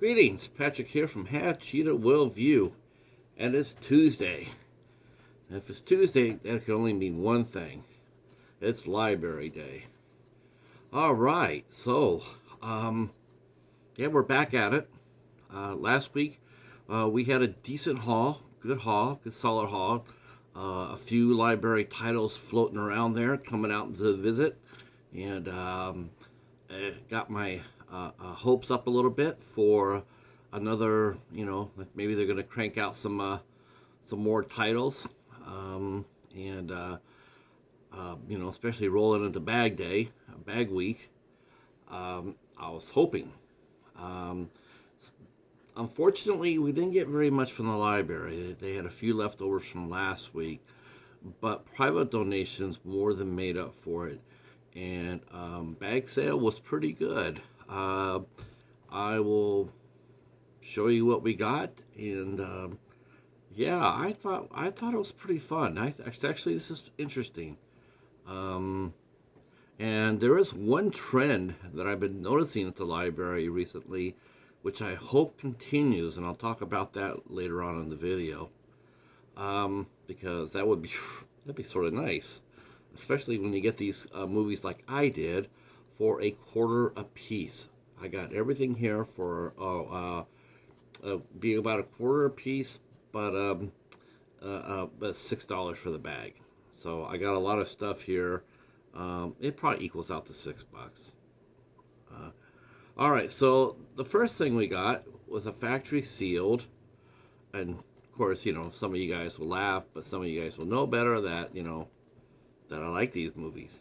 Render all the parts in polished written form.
Greetings, Patrick here from Have Cheetah Will View, and it's Tuesday. And if it's Tuesday, that can only mean one thing. It's Library Day. Alright, so, yeah, we're back at it. Last week, we had a decent haul, good solid haul. A few library titles floating around there, coming out to visit, and got my hopes up a little bit for another, maybe they're going to crank out some more titles, and especially rolling into bag week. I was hoping. Unfortunately, we didn't get very much from the library. They had a few leftovers from last week, but private donations more than made up for it. And bag sale was pretty good. I will show you what we got, and yeah, I thought it was pretty fun. Actually, this is interesting. And there is one trend that I've been noticing at the library recently, which I hope continues, and I'll talk about that later on in the video, because that'd be sort of nice, especially when you get these movies like I did for a quarter a piece. I got everything here for being about a quarter a piece, but $6 for the bag. So I got a lot of stuff here. It probably equals out to $6. All right, so the first thing we got was a factory sealed, and of course, some of you guys will laugh, but some of you guys will know better that that I like these movies.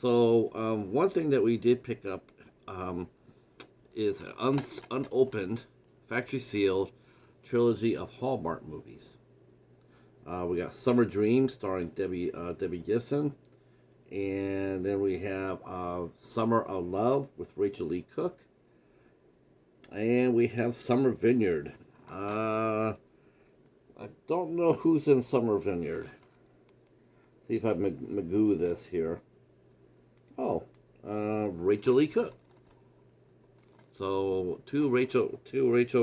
So one thing that we did pick up is an unopened, factory sealed trilogy of Hallmark movies. We got Summer Dream starring Debbie Gibson, and then we have Summer of Love with Rachel Lee Cook, and we have Summer Vineyard. I don't know who's in Summer Vineyard. See if I magoo this here. Oh, Rachel Lee Cook. So two Rachel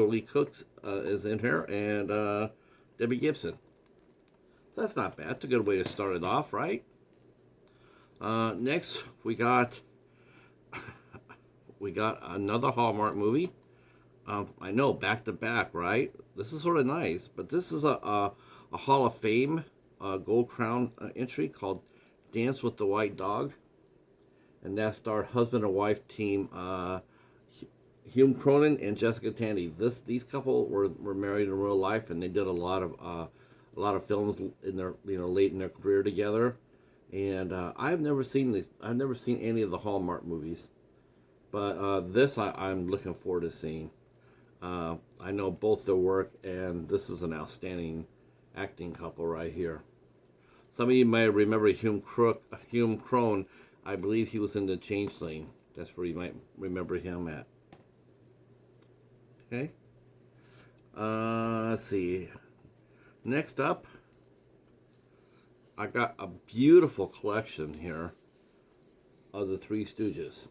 Lee Cooks is in here, and Debbie Gibson. That's not bad. That's a good way to start it off, right? Next, we got another Hallmark movie. I know, back to back, right? This is sort of nice, but this is a Hall of Fame Gold Crown entry called Dance with the White Dog, and that starred husband and wife team Hume Cronin and Jessica Tandy. These couple were married in real life, and they did a lot of films in their late in their career together. And I've never seen these. I've never seen any of the Hallmark movies, but this I'm looking forward to seeing. I know both their work, and this is an outstanding acting couple right here. Some of you might remember Hume Crone. I believe he was in The Changeling. That's where you might remember him at. Okay. Let's see. Next up, I got a beautiful collection here of the Three Stooges.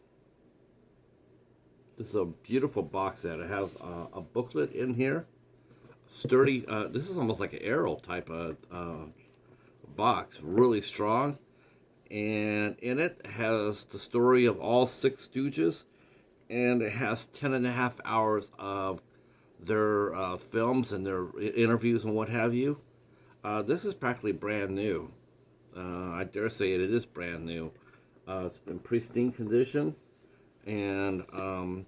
This is a beautiful box set. It has a booklet in here. Sturdy. This is almost like an arrow type of box. Really strong. And in it has the story of all 6 Stooges. And it has 10.5 hours of their films and their interviews and what have you. This is practically brand new. I dare say it is brand new. It's in pristine condition, and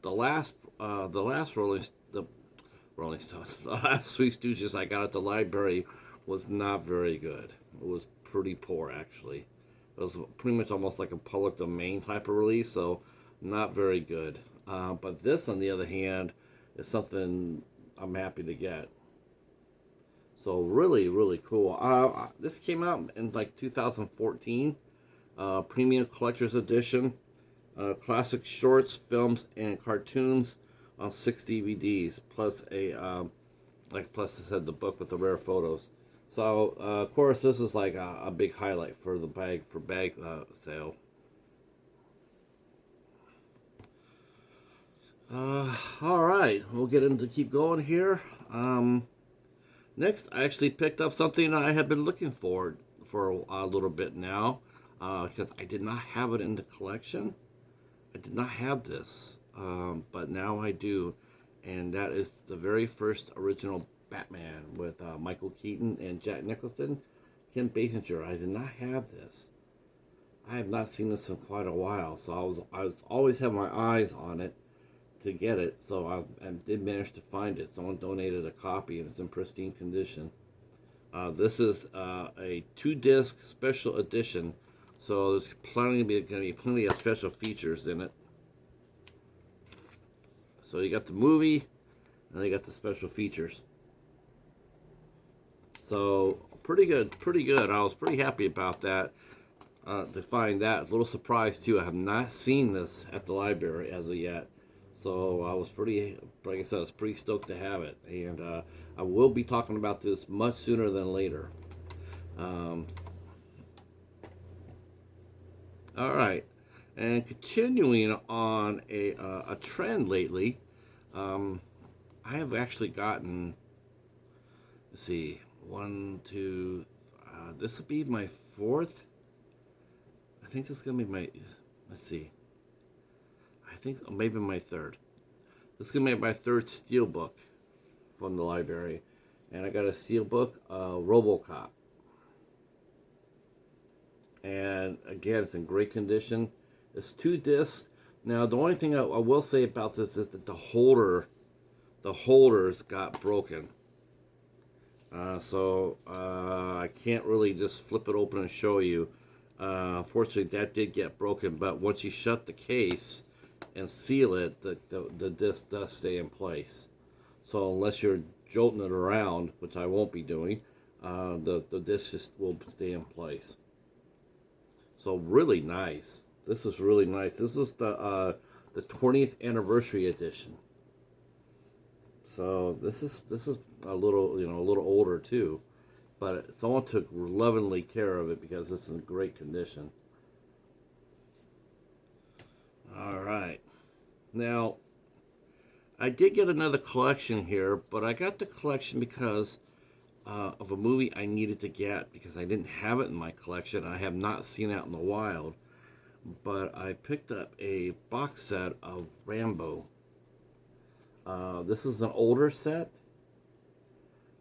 the last Rolling Stones, the last Three Stooges I got at the library was not very good. It was pretty poor, actually. It was pretty much almost like a public domain type of release, so not very good. But this, on the other hand, is something I'm happy to get. So really, really cool. This came out in like 2014. Premium Collector's Edition. Classic shorts, films, and cartoons on 6 DVDs. Plus plus I said, the book with the rare photos. So, of course, this is like a big highlight for the bag sale. All right, we'll get into keep going here. Next, I actually picked up something I have been looking for a little bit now, because I did not have it in the collection. I did not have this, but now I do, and that is the very first original Batman with Michael Keaton and Jack Nicholson, Kim Basinger. I did not have this. I have not seen this in quite a while, so I was always have my eyes on it to get it. So I did manage to find it. Someone donated a copy, and it's in pristine condition. This is a 2-disc special edition, so there's going to be plenty of special features in it. So you got the movie, and you got the special features. So pretty good, pretty good. I was pretty happy about that. To find that. A little surprised too. I have not seen this at the library as of yet. So I was pretty, like I said, I was pretty stoked to have it. And I will be talking about this much sooner than later. All right. And continuing on a trend lately, I have actually gotten, let's see, this will be my 4th. I think this is going to be my, let's see, I think maybe my 3rd. This is going to be my 3rd steelbook from the library. And I got a steelbook, Robocop. And again, it's in great condition. It's 2 discs. Now, the only thing I will say about this is that the holders got broken. So I can't really just flip it open and show you. Fortunately, that did get broken, but once you shut the case and seal it, the disc does stay in place. So unless you're jolting it around, which I won't be doing, the disc just will stay in place. So really nice. This is really nice. This is the 20th anniversary edition. So this is a little a little older too. But someone took lovingly care of it because it's in great condition. All right. Now, I did get another collection here, but I got the collection because of a movie I needed to get because I didn't have it in my collection. I have not seen it out in the wild. But I picked up a box set of Rambo. This is an older set.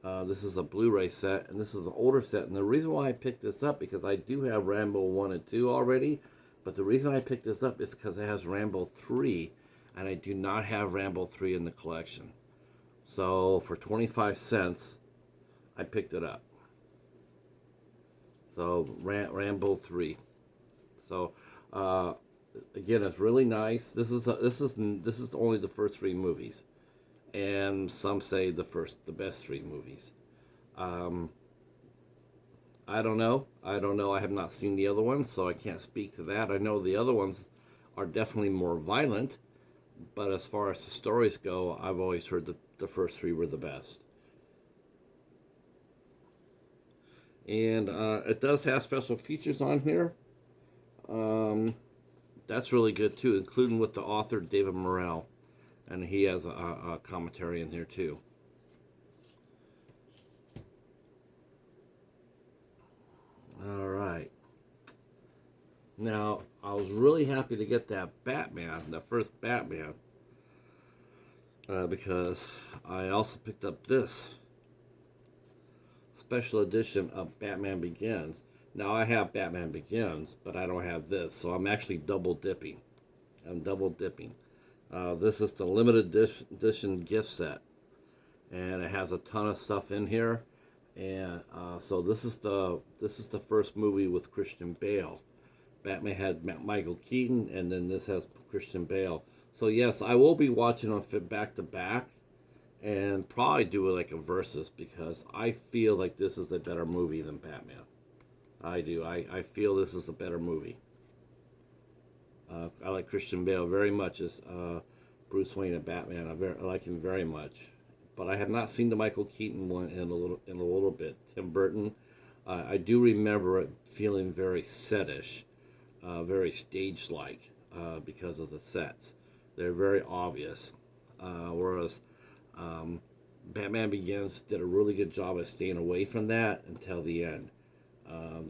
This is a Blu-ray set, and this is an older set. And the reason why I picked this up, because I do have Rambo 1 and 2 already, but the reason I picked this up is because it has Rambo 3, and I do not have Rambo 3 in the collection. So for 25 cents, I picked it up. So Rambo 3. So again, it's really nice. This is only the first 3 movies. And some say the best 3 movies. I don't know. I have not seen the other ones, so I can't speak to that. I know the other ones are definitely more violent, but as far as the stories go, I've always heard the first 3 were the best. And it does have special features on here. That's really good too, including with the author David Morrell. And he has a commentary in here too. All right. Now, I was really happy to get that Batman, the first Batman, because I also picked up this special edition of Batman Begins. Now, I have Batman Begins, but I don't have this, so I'm actually double dipping. This is the limited edition gift set, and it has a ton of stuff in here. And so this is the first movie with Christian Bale. Batman had Michael Keaton, and then this has Christian Bale. So yes, I will be watching them back to back, and probably do like a versus, because I feel like this is the better movie than Batman. I do. I feel this is the better movie. I like Christian Bale very much as Bruce Wayne and Batman. I like him very much, but I have not seen the Michael Keaton one in a little bit. Tim Burton, I do remember it feeling very setish, very stage-like, because of the sets. They're very obvious, whereas Batman Begins did a really good job of staying away from that until the end.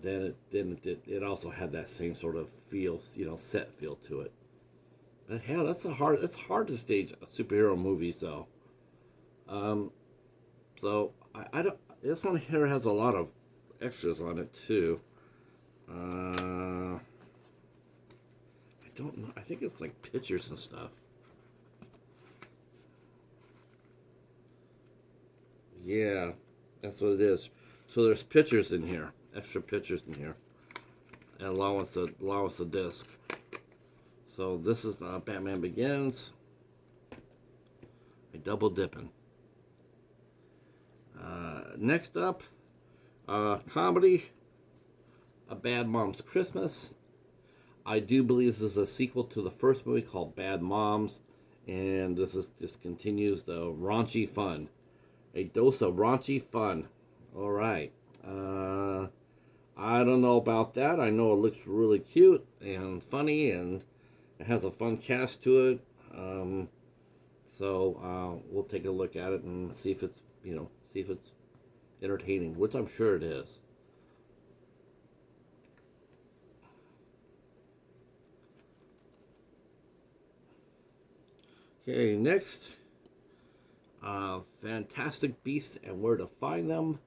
It also had that same sort of feel, set feel to it. But hell, it's hard to stage superhero movies though. Um, I don't. This one here has a lot of extras on it too. I don't know. I think it's like pictures and stuff. Yeah, that's what it is. So there's pictures in here, extra pictures in here, and along with the disc. So this is Batman Begins. A double dipping. Next up, comedy, A Bad Mom's Christmas. I do believe this is a sequel to the first movie called Bad Moms, and this continues the raunchy fun. A dose of raunchy fun. All right. I don't know about that. I know it looks really cute and funny, and it has a fun cast to it. We'll take a look at it and see if it's entertaining, which I'm sure it is. Okay, next, Fantastic Beasts and Where to Find Them.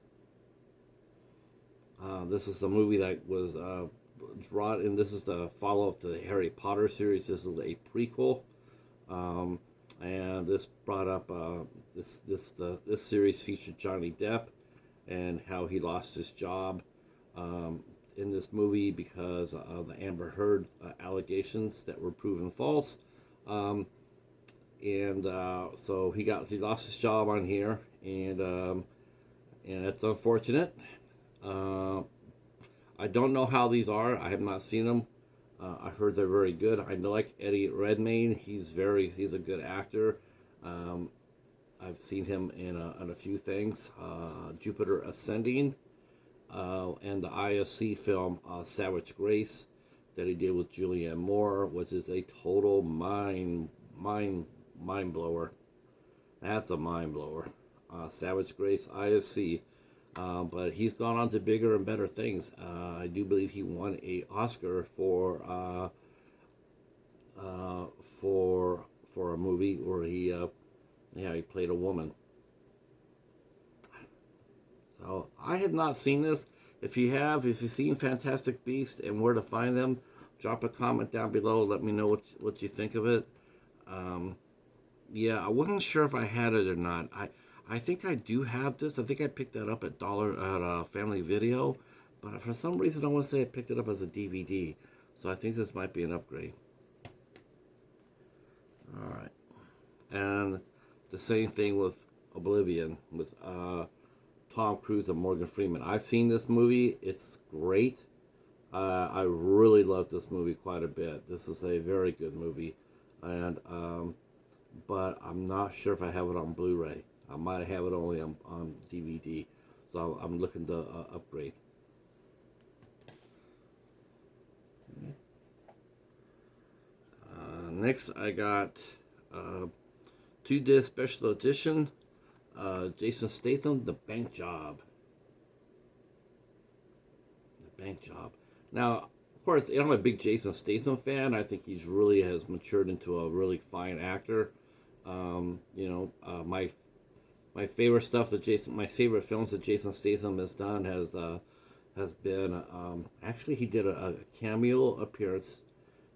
This is the movie that was brought in. This is the follow-up to the Harry Potter series. This is a prequel, and this brought up this series featured Johnny Depp and how he lost his job in this movie because of the Amber Heard allegations that were proven false. So he lost his job on here, and it's unfortunate. I don't know how these are. I have not seen them. I've heard they're very good. I like Eddie Redmayne. He's a good actor. I've seen him in a few things. Jupiter Ascending, and the IFC film Savage Grace that he did with Julianne Moore, which is a total mind blower. That's a mind blower. Savage Grace, IFC. But he's gone on to bigger and better things. I do believe he won a Oscar for a movie where he played a woman. So I have not seen this. If you've seen Fantastic Beasts and Where to Find Them, drop a comment down below. Let me know what you think of it. I wasn't sure if I had it or not. I think I do have this. I think I picked that up at Family Video, but for some reason I want to say I picked it up as a DVD. So I think this might be an upgrade. All right, and the same thing with Oblivion with Tom Cruise and Morgan Freeman. I've seen this movie. It's great. I really love this movie quite a bit. This is a very good movie, and but I'm not sure if I have it on Blu-ray. I might have it only on DVD, so I'm looking to upgrade. Next, I got 2-disc special edition, Jason Statham, The Bank Job. The Bank Job. Now, of course, I'm a big Jason Statham fan. I think he's really has matured into a really fine actor. My favorite stuff my favorite films that Jason Statham has done has been actually he did a cameo appearance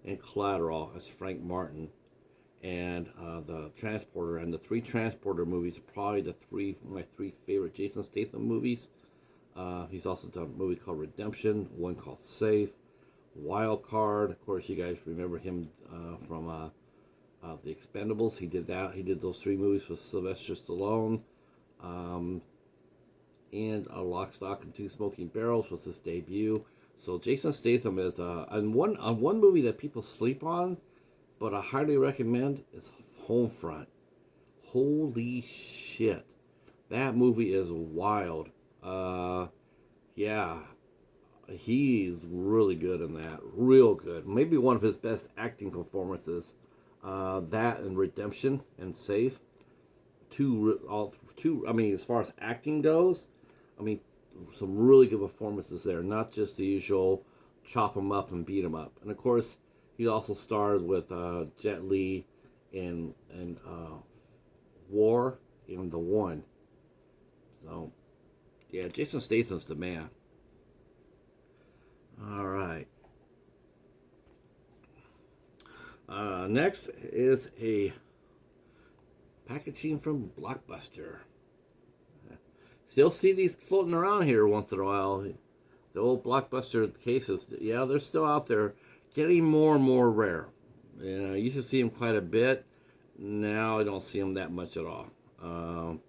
in Collateral as Frank Martin, and the Transporter, and the three Transporter movies are probably my three favorite Jason Statham movies. He's also done a movie called Redemption, one called Safe, Wild Card. Of course, you guys remember him from The Expendables. He did that. He did those three movies with Sylvester Stallone. And Lock, Stock, and Two Smoking Barrels was his debut. So Jason Statham is on one movie that people sleep on, but I highly recommend is Homefront. Holy shit, that movie is wild. He's really good in that. Real good. Maybe one of his best acting performances. That and Redemption and Safe. two. I mean, as far as acting goes, I mean, some really good performances there. Not just the usual chop 'em up and beat 'em up. And of course, he also starred with Jet Li in War in the One. So, yeah, Jason Statham's the man. All right. Next is a packaging from Blockbuster. Still see these floating around here once in a while. The old Blockbuster cases, yeah, they're still out there, getting more and more rare. I used to see them quite a bit. Now I don't see them that much at all.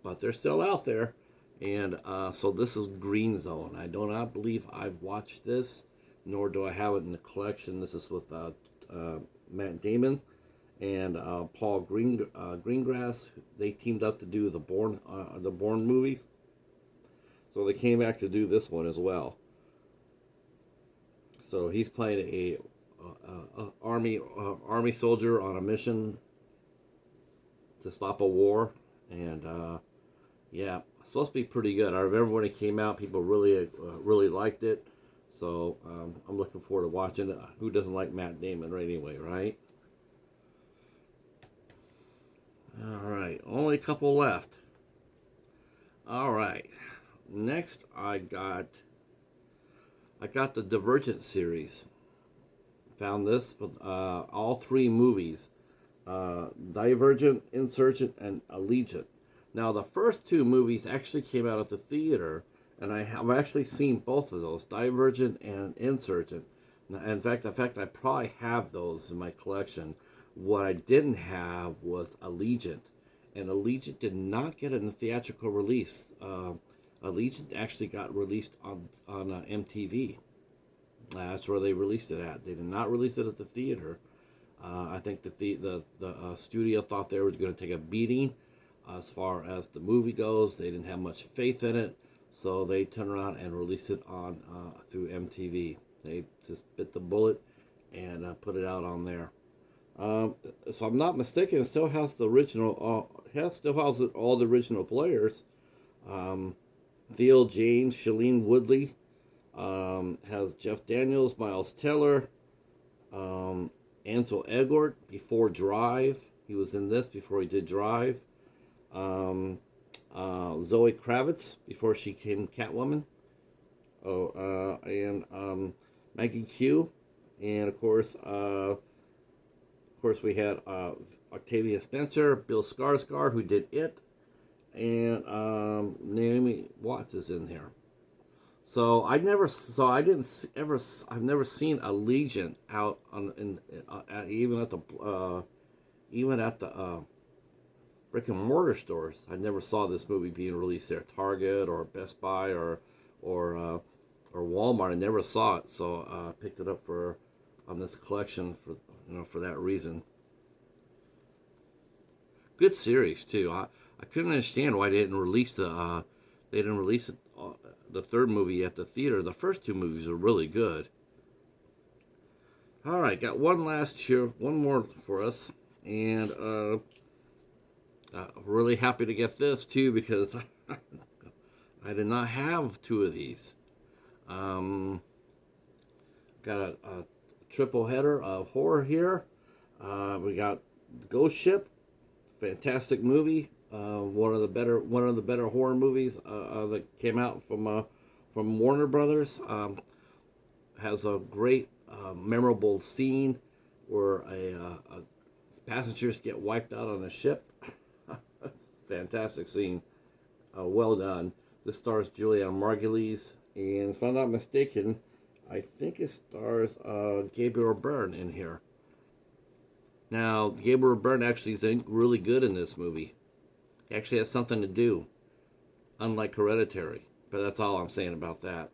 But they're still out there. And so this is Green Zone. I do not believe I've watched this, nor do I have it in the collection. This is with Matt Damon and Paul Greengrass. They teamed up to do the Bourne movies. So they came back to do this one as well. So he's playing a army soldier on a mission to stop a war, and yeah, it's supposed to be pretty good. I remember when it came out, people really liked it. So I'm looking forward to watching it. Who doesn't like Matt Damon, right? Anyway, right? All right, only a couple left. All right, next I got the Divergent series. Found this with all three movies, Divergent, Insurgent, and Allegiant. Now, the first two movies actually came out at the theater, and I have actually seen both of those, Divergent and Insurgent. Now, in fact, I probably have those in my collection. What I didn't have was Allegiant, and Allegiant did not get it in the theatrical release. Allegiant actually got released on MTV. That's where they released it at. They did not release it at the theater. I think the studio thought they were going to take a beating as far as the movie goes. They didn't have much faith in it, so they turned around and released it on through MTV. They just bit the bullet and put it out on there. If I'm not mistaken, it still has the original. Still has all the original players. Theo James, Shailene Woodley, has Jeff Daniels, Miles Teller, Ansel Elgort before Drive. He was in this before he did Drive. Zoe Kravitz before she became Catwoman. And Maggie Q, and of course we had Octavia Spencer, Bill Skarsgård, who did It, and Naomi Watts is in here. So I've never seen Allegiant out on even at the brick and mortar stores. I never saw this movie being released there, Target or Best Buy or Walmart. I never saw it, so I picked it up on this collection for that reason. Good series too. I couldn't understand why they didn't release the third movie at the theater. The first two movies are really good. All right, got one more for us, and really happy to get this too because I did not have two of these. Got a triple header of horror here. We got Ghost Ship, fantastic movie. One of the better horror movies that came out from Warner Brothers. Has a great memorable scene where passengers get wiped out on a ship. Fantastic scene. Well done. This stars Julianne Margulies, and if I'm not mistaken, I think it stars Gabriel Byrne in here. Now, Gabriel Byrne actually is really good in this movie. He actually has something to do, unlike Hereditary. But that's all I'm saying about that.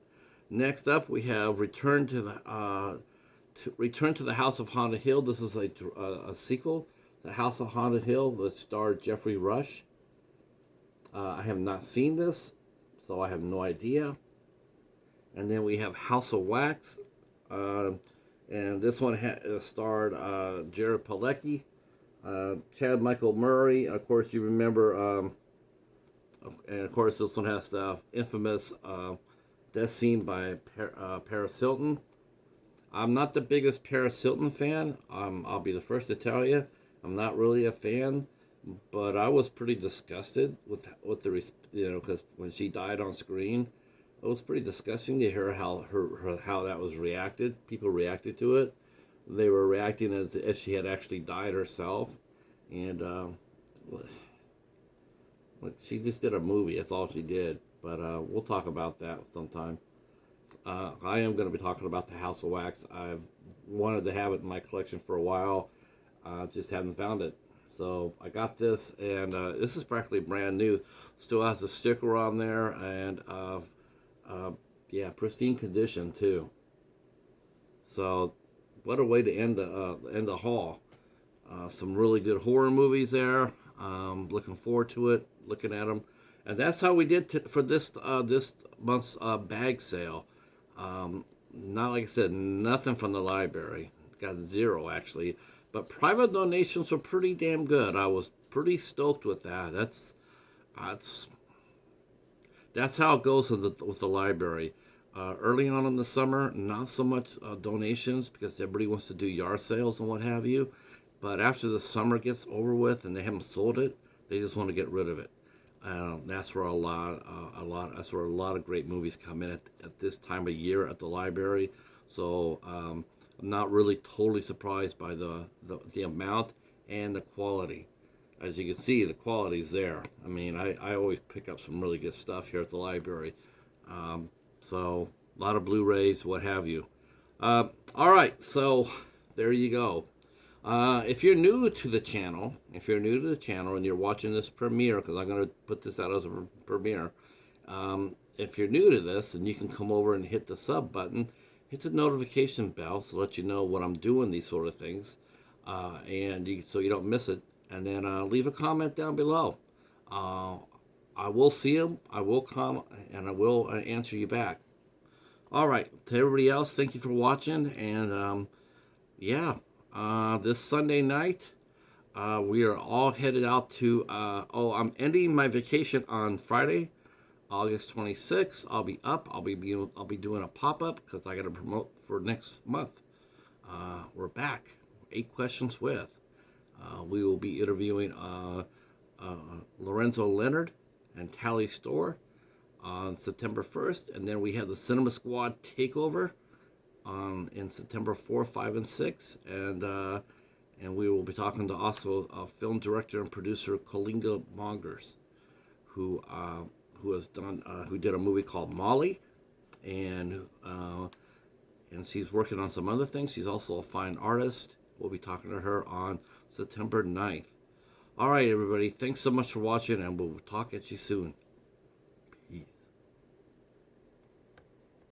Next up, we have Return to the House of Haunted Hill. This is a sequel, The House of Haunted Hill, that stars Jeffrey Rush. I have not seen this, so I have no idea. And then we have House of Wax, and this one starred Jared Padalecki, Chad Michael Murray. Of course, you remember And of course, this one has the infamous death scene by Paris Hilton. I'm not the biggest Paris Hilton fan. I'll be the first to tell you, I'm not really a fan. But I was pretty disgusted with the because when she died on screen, it was pretty disgusting to hear how that was reacted. People reacted to it. They were reacting as if she had actually died herself, and she just did a movie. That's all she did. But we'll talk about that sometime. I am going to be talking about the House of Wax. I've wanted to have it in my collection for a while. Just haven't found it. So I got this, and this is practically brand new. Still has a sticker on there, and yeah, pristine condition too. So what a way to end the haul. Some really good horror movies there. Looking forward to it. Looking at them, and that's how we did for this month's bag sale. Not like I said, nothing from the library. Got zero actually, but private donations were pretty damn good. I was pretty stoked with that. That's how it goes with the library. Early on in the summer, not so much donations because everybody wants to do yard sales and what have you. But after the summer gets over with and they haven't sold it, they just want to get rid of it. That's where that's where a lot of great movies come in at this time of year at the library. So I'm not really totally surprised by the amount and the quality. As you can see, the quality's there. I mean, I always pick up some really good stuff here at the library. So a lot of Blu-rays, what have you. All right, so there you go. If you're new to the channel, and you're watching this premiere, because I'm going to put this out as a premiere, if you're new to this, and you can come over and hit the sub button, hit the notification bell to let you know when I'm doing these sort of things, so you don't miss it, and then leave a comment down below. I will see them, I will comment, and I will answer you back. All right, to everybody else, thank you for watching, and yeah. This Sunday night, we are all headed out to, I'm ending my vacation on Friday, August 26th. I'll be up. I'll be doing a pop-up because I got to promote for next month. We're back. 8 Questions With. We will be interviewing Lorenzo Leonard and Tally Storr on September 1st. And then we have the Cinema Squad Takeover in September 4, 5, and 6, and we will be talking to also film director and producer Kalinga Mongers, who did a movie called Molly, and she's working on some other things. She's also a fine artist. We'll be talking to her on September 9th. All right, everybody, thanks so much for watching, and we'll talk at you soon. Peace.